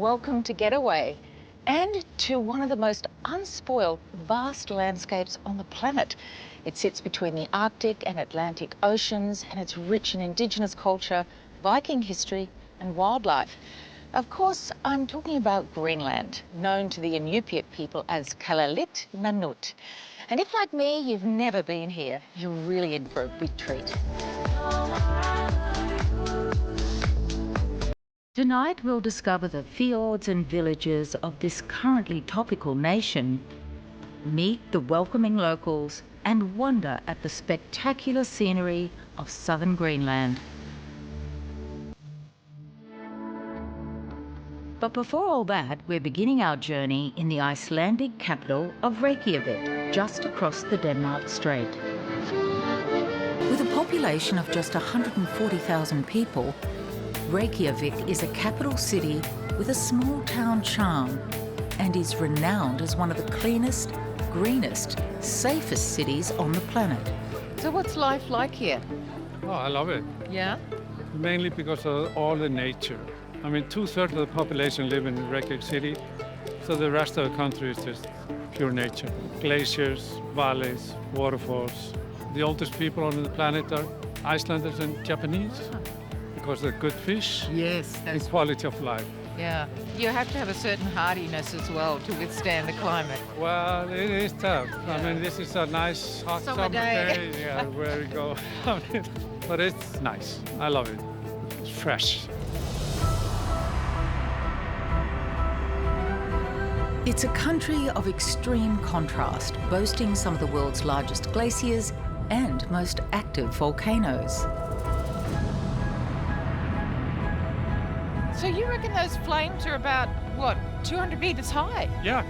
welcome to Getaway and to one of the most unspoiled, vast landscapes on the planet. It sits between the Arctic and Atlantic Oceans, and it's rich in Indigenous culture, Viking history and wildlife. Of course, I'm talking about Greenland, known to the Inupiat people as Kalalit Nanut. And if, like me, you've never been here, you're really in for a big treat. Tonight, we'll discover the fjords and villages of this currently topical nation, meet the welcoming locals, and wonder at the spectacular scenery of southern Greenland. But before all that, we're beginning our journey in the Icelandic capital of Reykjavik, just across the Denmark Strait. With a population of just 140,000 people, Reykjavik is a capital city with a small town charm and is renowned as one of the cleanest, greenest, safest cities on the planet. So what's life like here? Oh, I love it. Yeah? Mainly because of all the nature. I mean, 2/3 of the population live in Reykjavik City, so the rest of the country is just pure nature. Glaciers, valleys, waterfalls. The oldest people on the planet are Icelanders and Japanese because they're good fish and quality of life. Yeah. You have to have a certain hardiness as well to withstand the climate. Well, it is tough. I mean, this is a nice hot summer day. Yeah, where we go. But it's nice. I love it. It's fresh. It's a country of extreme contrast, boasting some of the world's largest glaciers and most active volcanoes. So you reckon those flames are about, what, 200 meters high? Yeah,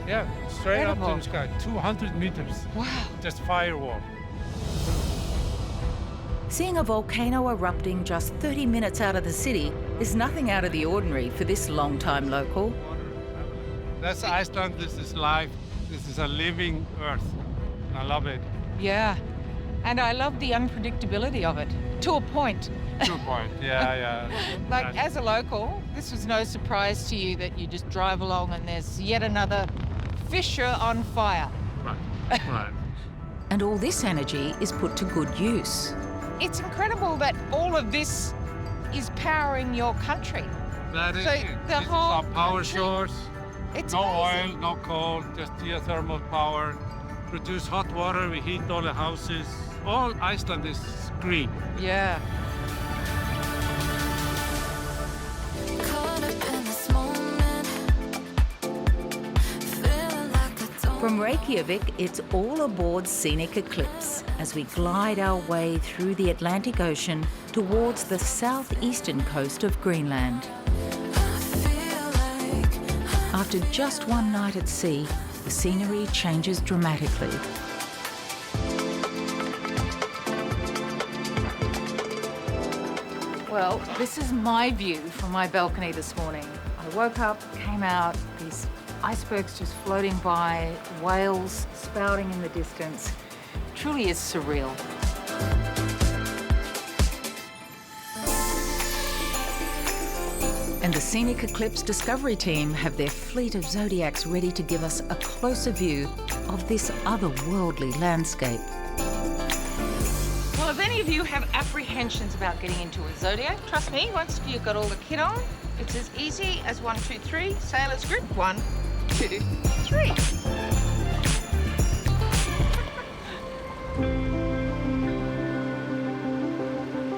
straight Incredible. up to the sky, 200 meters. Wow. Just firewall. Seeing a volcano erupting just 30 minutes out of the city is nothing out of the ordinary for this long-time local. That's Iceland, this is life, this is a living earth. I love it. Yeah, and I love the unpredictability of it, to a point. To a point, yeah. Like, as a local, this was no surprise to you that you just drive along and there's yet another fissure on fire. Right. And all this energy is put to good use. It's incredible that all of this is powering your country. That is So it. the This is whole our power country- source. It's No amazing. oil, no coal, just geothermal power. Produce hot water, we heat all the houses. All Iceland is green. Yeah. From Reykjavik, it's all aboard Scenic Eclipse as we glide our way through the Atlantic Ocean towards the southeastern coast of Greenland. After just one night at sea, the scenery changes dramatically. Well, this is my view from my balcony this morning. I woke up, came out, these icebergs just floating by, whales spouting in the distance. It truly is surreal. And the Scenic Eclipse Discovery team have their fleet of Zodiacs ready to give us a closer view of this otherworldly landscape. Well, if any of you have apprehensions about getting into a Zodiac, trust me, once you've got all the kit on, it's as easy as 1, 2, 3, sailor's grip, 1, 2, 3.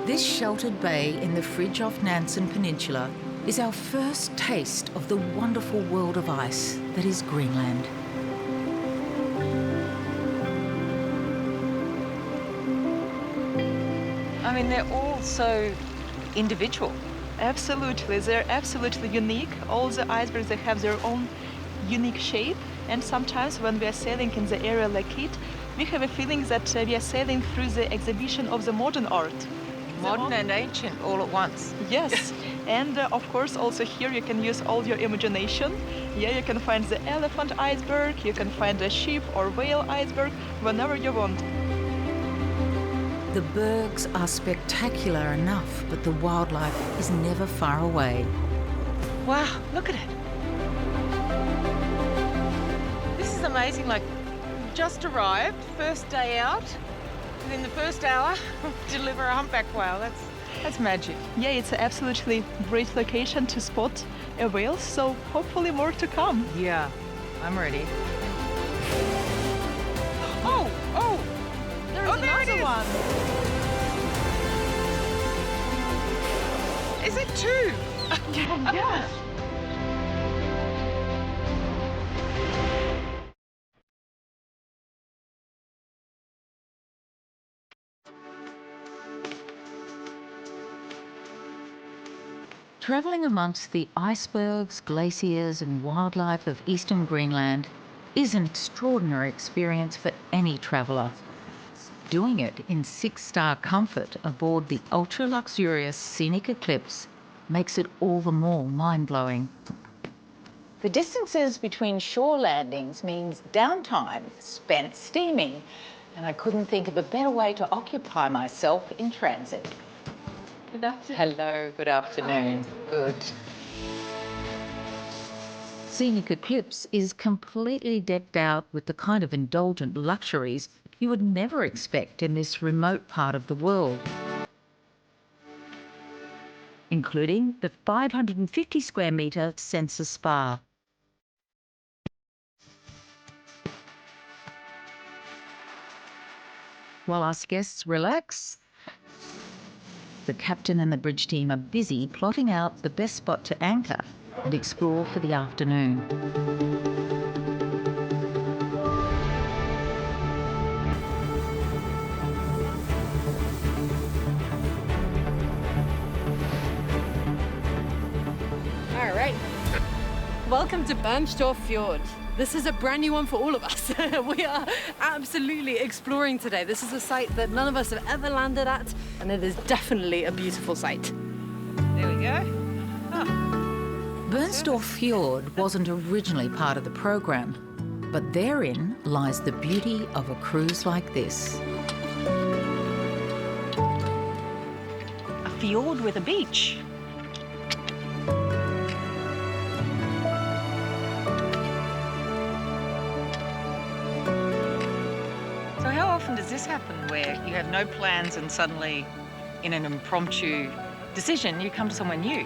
This sheltered bay in the Fridtjof Nansen Peninsula is our first taste of the wonderful world of ice that is Greenland. I mean, they're all so individual. Absolutely, they're absolutely unique. All the icebergs, they have their own unique shape, and sometimes when we are sailing in the area like it, we have a feeling that we are sailing through the exhibition of the modern art. Modern and ancient all at once. Yes, and of course also here you can use all your imagination. Yeah, you can find the elephant iceberg, you can find a sheep or whale iceberg, whenever you want. The bergs are spectacular enough, but the wildlife is never far away. Wow, look at it. This is amazing, like, just arrived, first day out. Within the first hour, deliver a humpback whale. That's magic. Yeah, it's an absolutely great location to spot a whale, so hopefully more to come. Yeah, I'm ready. Oh, There's there it another is. one. Is it two? Yeah. Travelling amongst the icebergs, glaciers and wildlife of eastern Greenland is an extraordinary experience for any traveller. Doing it in 6-star comfort aboard the ultra-luxurious Scenic Eclipse makes it all the more mind-blowing. The distances between shore landings means downtime spent steaming, and I couldn't think of a better way to occupy myself in transit. Good afternoon. Hello, good afternoon. Good. Scenic Eclipse is completely decked out with the kind of indulgent luxuries you would never expect in this remote part of the world, including the 550 square metre Sensor Spa. While us guests relax, the captain and the bridge team are busy plotting out the best spot to anchor and explore for the afternoon. All right. Welcome to Bernstorff Fjord. This is a brand new one for all of us. We are absolutely exploring today. This is a site that none of us have ever landed at, and it is definitely a beautiful site. There we go. Bernstorff Fjord wasn't originally part of the program, but therein lies the beauty of a cruise like this. A fjord with a beach. So how often does this happen where you have no plans and suddenly, in an impromptu decision, you come to somewhere new?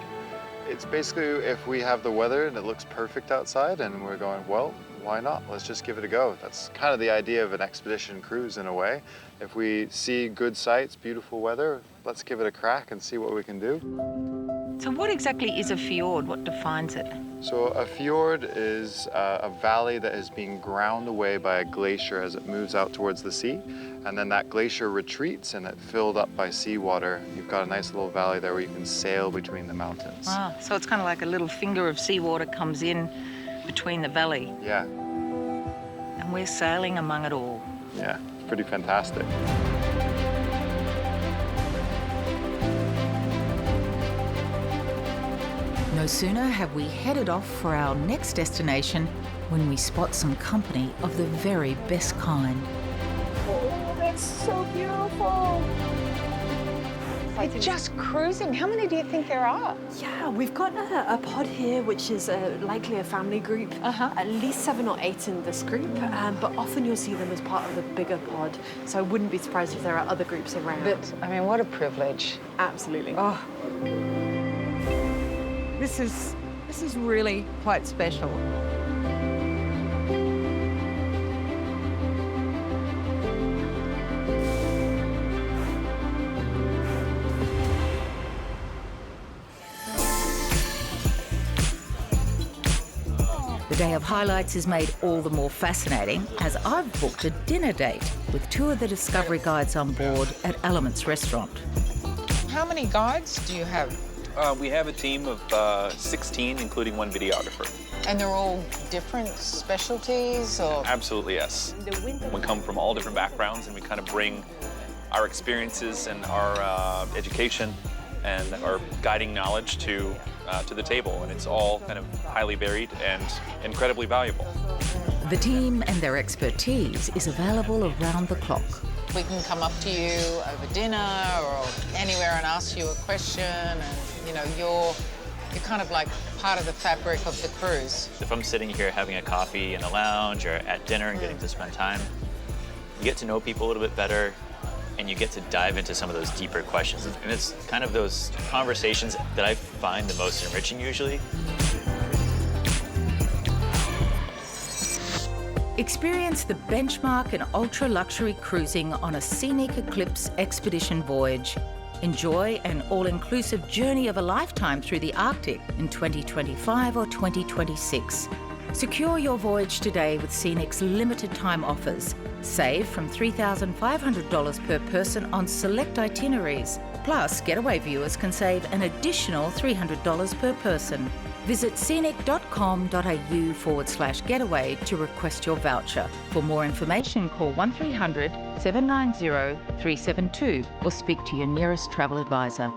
It's basically if we have the weather and it looks perfect outside and we're going, well, why not? Let's just give it a go. That's kind of the idea of an expedition cruise in a way. If we see good sights, beautiful weather, let's give it a crack and see what we can do. So what exactly is a fjord? What defines it? So a fjord is a valley that is being ground away by a glacier as it moves out towards the sea. And then that glacier retreats and it's filled up by seawater. You've got a nice little valley there where you can sail between the mountains. Ah, so it's kind of like a little finger of seawater comes in between the valley. Yeah, And we're sailing among it all. yeah, it's pretty fantastic. No sooner have we headed off for our next destination when we spot some company of the very best kind. Oh, that's so beautiful. It's just cruising. How many do you think there are? Yeah, we've got a pod here, which is likely a family group. At least 7 or 8 in this group, but often you'll see them as part of a bigger pod. So I wouldn't be surprised if there are other groups around. But, I mean, what a privilege. Absolutely. Oh. This is really quite special. The day of highlights is made all the more fascinating as I've booked a dinner date with 2 of the Discovery guides on board at Elements Restaurant. How many guides do you have? We have a team of 16, including 1 videographer. And they're all different specialties, or? Absolutely, yes. We come from all different backgrounds, and we kind of bring our experiences and our education and our guiding knowledge to the table, and it's all kind of highly varied and incredibly valuable. The team and their expertise is available around the clock. We can come up to you over dinner or anywhere and ask you a question, and you know, you're You're kind of like part of the fabric of the cruise. If I'm sitting here having a coffee in the lounge or at dinner and getting to spend time, you get to know people a little bit better, and you get to dive into some of those deeper questions. And it's kind of those conversations that I find the most enriching usually. Experience the benchmark and ultra-luxury cruising on a Scenic Eclipse expedition voyage. Enjoy an all-inclusive journey of a lifetime through the Arctic in 2025 or 2026. Secure your voyage today with Scenic's limited time offers. Save from $3,500 per person on select itineraries. Plus, Getaway viewers can save an additional $300 per person. Visit scenic.com.au/getaway to request your voucher. For more information, call 1300 790 372 or speak to your nearest travel advisor.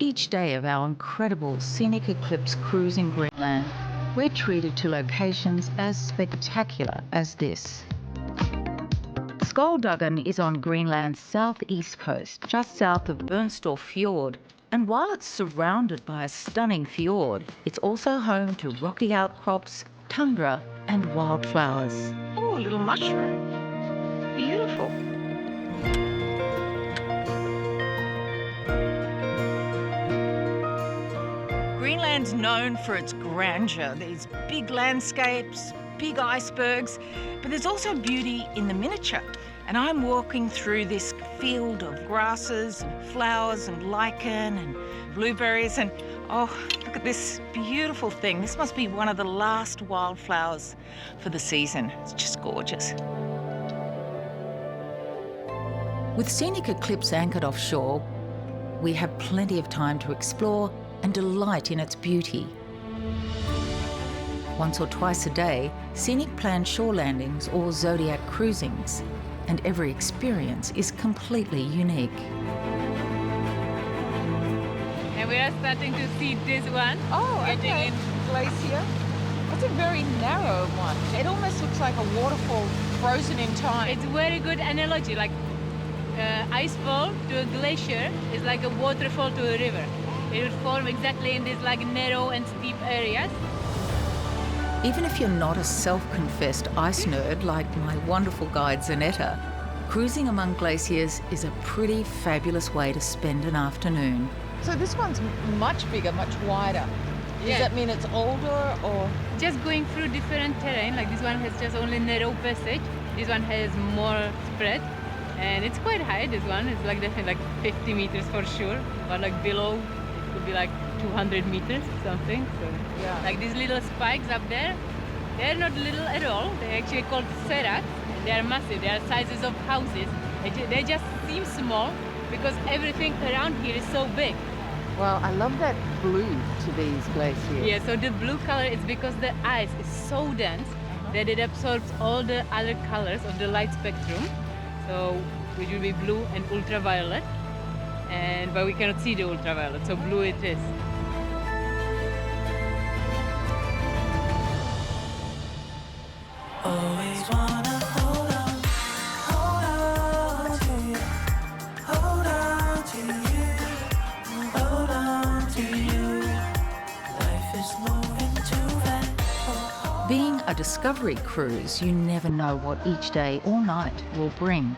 Each day of our incredible Scenic Eclipse cruise in Greenland, we're treated to locations as spectacular as this. Skullduggen is on Greenland's southeast coast, just south of Bernstorff Fjord. And while it's surrounded by a stunning fjord, it's also home to rocky outcrops, tundra, and wildflowers. Oh, a little mushroom. Beautiful. Greenland's known for its grandeur, these big landscapes, big icebergs, but there's also beauty in the miniature. And I'm walking through this field of grasses and flowers and lichen and blueberries, and oh, look at this beautiful thing. This must be one of the last wildflowers for the season. It's just gorgeous. With Scenic Eclipse anchored offshore, we have plenty of time to explore and delight in its beauty. Once or twice a day, Scenic plans shore landings or Zodiac cruisings, and every experience is completely unique. And we are starting to see this one. Oh, getting okay. in. Glacier. That's a very narrow one. It almost looks like a waterfall frozen in time. It's a very good analogy, like ice fall to a glacier is like a waterfall to a river. It would form exactly in these like narrow and steep areas. Even if you're not a self-confessed ice nerd like my wonderful guide Zanetta, cruising among glaciers is a pretty fabulous way to spend an afternoon. So this one's much bigger, much wider. Does Yeah. that mean it's older or? Just going through different terrain, like this one has just only narrow passage. This one has more spread. And it's quite high, this one. It's like definitely like 50 meters for sure. But like below, it could be like 200 meters, something. So Yeah. like these little spikes up there, they're not little at all. They're actually called seracs. They are massive. They are sizes of houses. They just seem small because everything around here is so big. Well, I love that blue to these glaciers. Yeah, so the blue color is because the ice is so dense that it absorbs all the other colors of the light spectrum. So which will be blue and ultraviolet. But we cannot see the ultraviolet, so blue it is. Always wanna hold on to you, hold on to you, hold on to you. Life is moving too fast. Being a discovery cruise, you never know what each day or night will bring.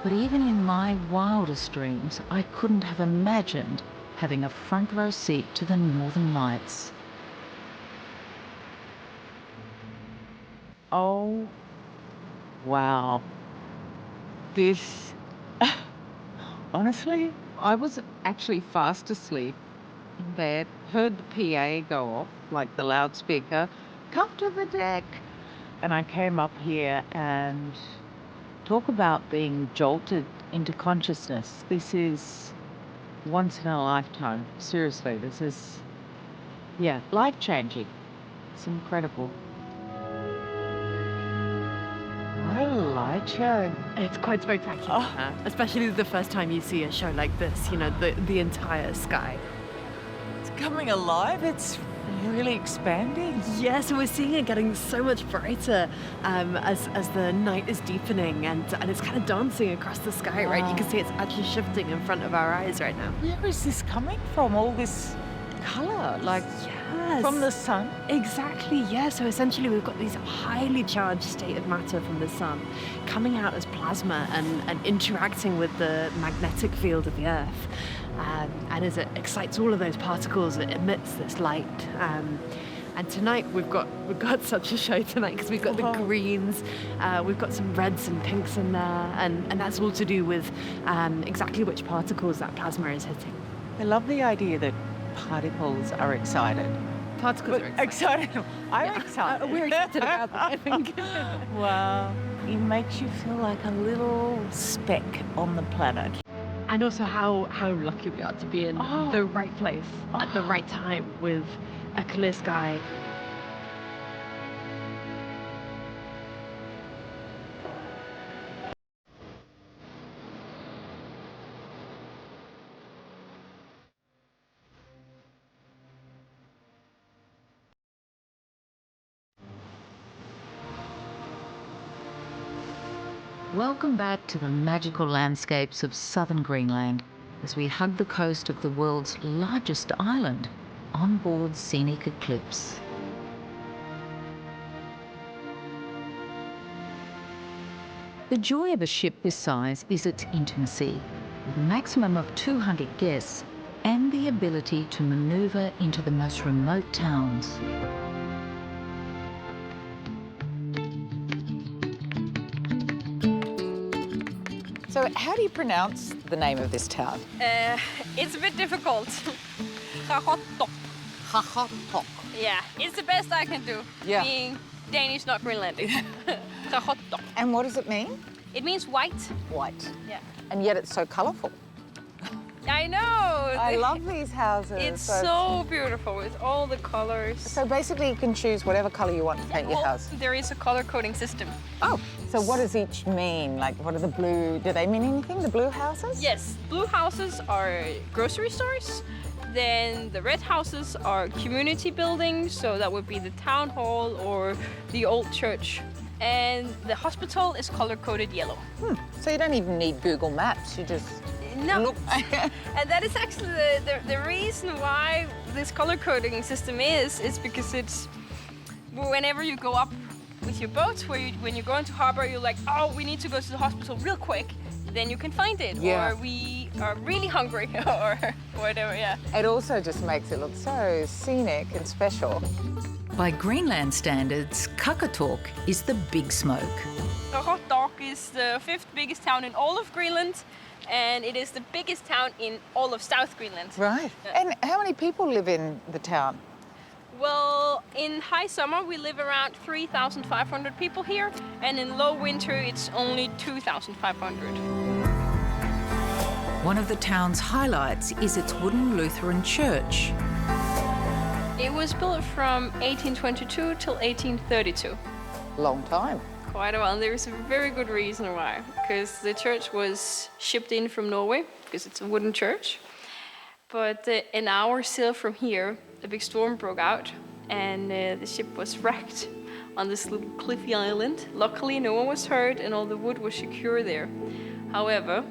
But even in my wildest dreams, I couldn't have imagined having a front row seat to the Northern Lights. Oh, wow. This, honestly, I was actually fast asleep in bed, heard the PA go off, like the loudspeaker, come to the deck. And I came up here and talk about being jolted into consciousness. This is once in a lifetime. Seriously, this is, yeah, life-changing. It's incredible. What a light show. It's quite spectacular, especially the first time you see a show like this, you know, the entire sky. It's coming alive. It's really expanding. Yeah, so we're seeing it getting so much brighter as the night is deepening, and it's kind of dancing across the sky, right? You can see it's actually shifting in front of our eyes right now. Where is this coming from, all this colour? Like, Yes. from the sun? Exactly, yeah. So essentially we've got these highly charged state of matter from the sun coming out as plasma and interacting with the magnetic field of the Earth. And as it excites all of those particles, it emits this light. And tonight we've got such a show tonight because we've got the greens, we've got some reds and pinks in there, and that's all to do with exactly which particles that plasma is hitting. I love the idea that particles are excited. Particles are excited. I'm excited. We're excited about that, I think. Wow. It makes you feel like a little speck on the planet. And also how lucky we are to be in the right place at the right time with a clear sky. Welcome back to the magical landscapes of southern Greenland as we hug the coast of the world's largest island on board Scenic Eclipse. The joy of a ship this size is its intimacy, with a maximum of 200 guests and the ability to manoeuvre into the most remote towns. So how do you pronounce the name of this town? It's a bit difficult. Qaqortoq. Qaqortoq. Yeah, it's the best I can do. Yeah. Being Danish, not Greenlandic. Qaqortoq. And what does it mean? It means white. White. Yeah. And yet it's so colourful. I know. I love these houses. It's so beautiful with all the colors. So basically you can choose whatever colour you want to paint your house. There is a color coding system. Oh, so what does each mean? Like, what are the blue, do they mean anything, the blue houses? Yes, blue houses are grocery stores. Then the red houses are community buildings, so that would be the town hall or the old church. And the hospital is color-coded yellow. So you don't even need Google Maps, you just No. look. And that is actually the reason why this color coding system is because it's whenever you go up with your boat, when you go into harbor, you're like, oh, we need to go to the hospital real quick. Then you can find it. Yeah. Or we are really hungry or whatever, yeah. It also just makes it look so scenic and special. By Greenland standards, Qaqortoq is the big smoke. Qaqortoq is the 5th biggest town in all of Greenland, and it is the biggest town in all of South Greenland. Right. Yeah. And how many people live in the town? Well, in high summer, we live around 3,500 people here, and in low winter, it's only 2,500. One of the town's highlights is its wooden Lutheran church. It was built from 1822 till 1832. Long time. Quite a while, and there is a very good reason why. Because the church was shipped in from Norway, because it's a wooden church. But an hour sail from here, a big storm broke out, and the ship was wrecked on this little cliffy island. Luckily, no one was hurt, and all the wood was secure there. However,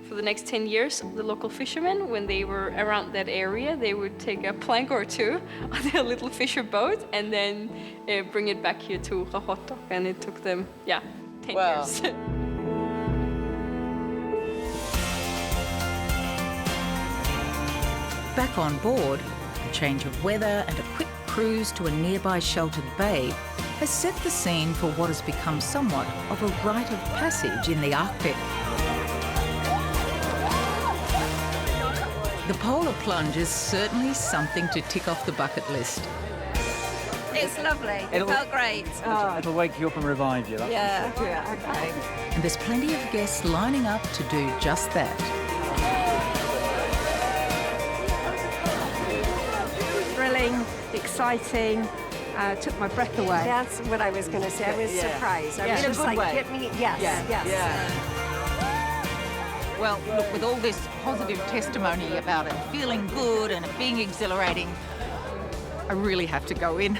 for the next 10 years, the local fishermen, when they were around that area, they would take a plank or two on their little fisher boat and then bring it back here to Qaqortoq, and it took them, 10 years. Back on board, a change of weather and a quick cruise to a nearby sheltered bay has set the scene for what has become somewhat of a rite of passage in the Arctic. The polar plunge is certainly something to tick off the bucket list. It's lovely. It felt great. It'll wake you up and revive you. Yeah, okay. And there's plenty of guests lining up to do just that. Thrilling, exciting, took my breath away. That's what I was going to say. I was surprised. I was just like, get me, yes. Well, look, with all this positive testimony about it feeling good and it being exhilarating, I really have to go in.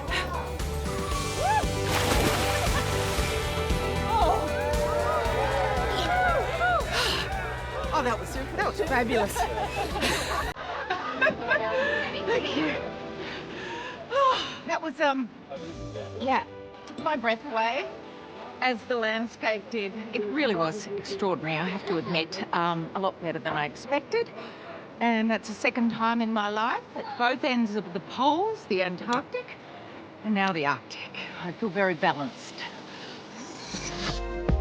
Oh, that was fabulous. Thank you. Oh, that was, yeah, took my breath away, as the landscape did. It really was extraordinary, I have to admit. A lot better than I expected. And that's the second time in my life at both ends of the poles, the Antarctic and now the Arctic. I feel very balanced.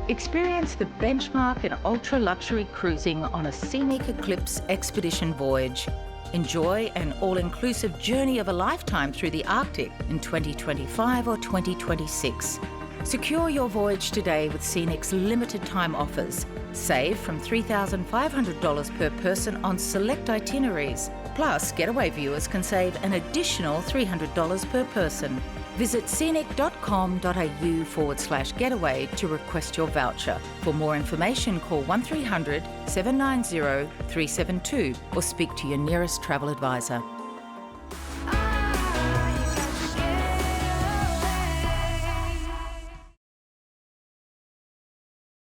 Experience the benchmark in ultra-luxury cruising on a Scenic Eclipse expedition voyage. Enjoy an all-inclusive journey of a lifetime through the Arctic in 2025 or 2026. Secure your voyage today with Scenic's limited time offers. Save from $3,500 per person on select itineraries. Plus, Getaway viewers can save an additional $300 per person. Visit scenic.com.au/getaway to request your voucher. For more information, call 1300 790 372 or speak to your nearest travel advisor.